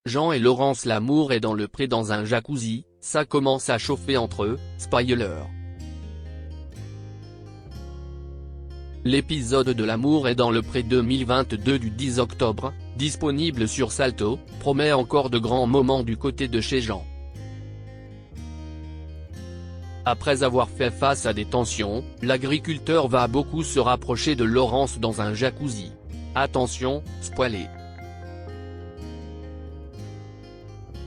Jean et Laurence l'amour est dans le pré dans un jacuzzi, ça commence à chauffer entre eux, spoiler. L'épisode de l'amour est dans le pré 2022 du 10 octobre, disponible sur Salto, promet encore de grands moments du côté de chez Jean. Après avoir fait face à des tensions, l'agriculteur va beaucoup se rapprocher de Laurence dans un jacuzzi. Attention, spoilé.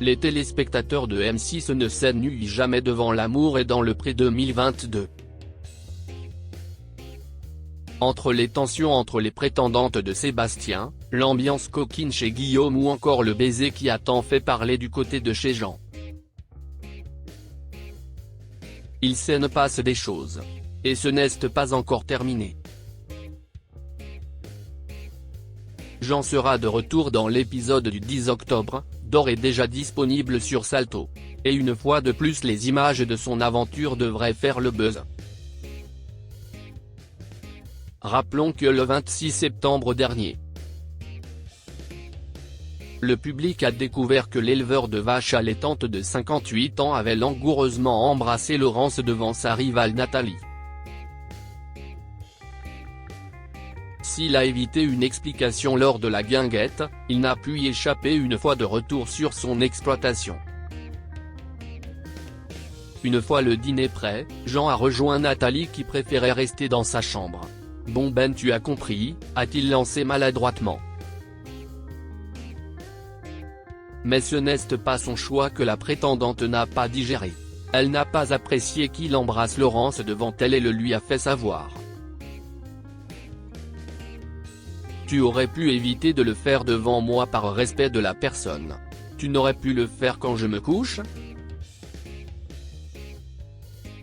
Les téléspectateurs de M6 ne s'ennuient jamais devant l'amour et dans le pré 2022. Entre les tensions entre les prétendantes de Sébastien, l'ambiance coquine chez Guillaume ou encore le baiser qui a tant fait parler du côté de chez Jean. Il s'en passe des choses. Et ce n'est pas encore terminé. Jean sera de retour dans l'épisode du 10 octobre, d'ores et déjà disponible sur Salto. Et une fois de plus les images de son aventure devraient faire le buzz. Rappelons que le 26 septembre dernier, le public a découvert que l'éleveur de vaches allaitante de 58 ans avait langoureusement embrassé Laurence devant sa rivale Nathalie. S'il a évité une explication lors de la guinguette, il n'a pu y échapper une fois de retour sur son exploitation. Une fois le dîner prêt, Jean a rejoint Nathalie qui préférait rester dans sa chambre. Bon ben tu as compris, a-t-il lancé maladroitement. Mais ce n'est pas son choix que la prétendante n'a pas digéré. Elle n'a pas apprécié qu'il embrasse Laurence devant elle et le lui a fait savoir. Tu aurais pu éviter de le faire devant moi par respect de la personne. Tu n'aurais pu le faire quand je me couche ?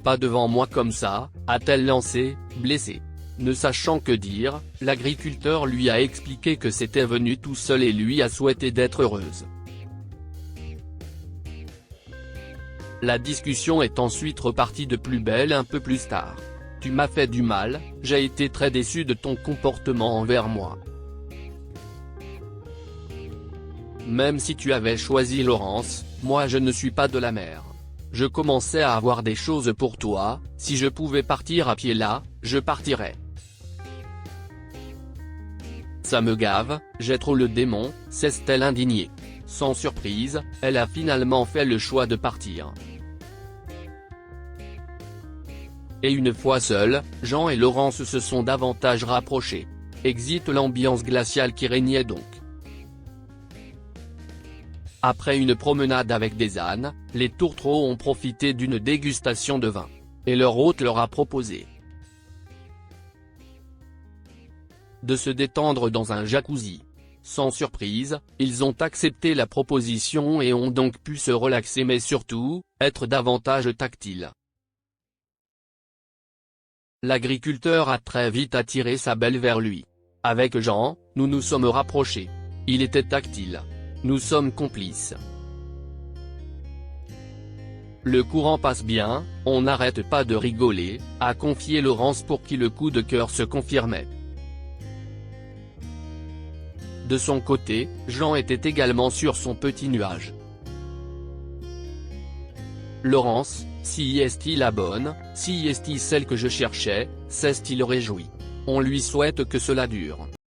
Pas devant moi comme ça, a-t-elle lancé, blessée. Ne sachant que dire, l'agriculteur lui a expliqué que c'était venu tout seul et lui a souhaité d'être heureuse. La discussion est ensuite repartie de plus belle un peu plus tard. Tu m'as fait du mal, j'ai été très déçu de ton comportement envers moi. Même si tu avais choisi Laurence, moi je ne suis pas de la mer. Je commençais à avoir des choses pour toi, si je pouvais partir à pied là, je partirais. Ça me gave, j'ai trop le démon, s'est-elle indignée. Sans surprise, elle a finalement fait le choix de partir. Et une fois seuls, Jean et Laurence se sont davantage rapprochés. Exit l'ambiance glaciale qui régnait donc. Après une promenade avec des ânes, les tourtereaux ont profité d'une dégustation de vin. Et leur hôte leur a proposé de se détendre dans un jacuzzi. Sans surprise, ils ont accepté la proposition et ont donc pu se relaxer mais surtout, être davantage tactiles. L'agriculteur a très vite attiré sa belle vers lui. Avec Jean, nous nous sommes rapprochés. Il était tactile. Nous sommes complices. Le courant passe bien, on n'arrête pas de rigoler, a confié Laurence pour qui le coup de cœur se confirmait. De son côté, Jean était également sur son petit nuage. Laurence, si est-il la bonne, si est-il celle que je cherchais, s'est-il réjoui. On lui souhaite que cela dure.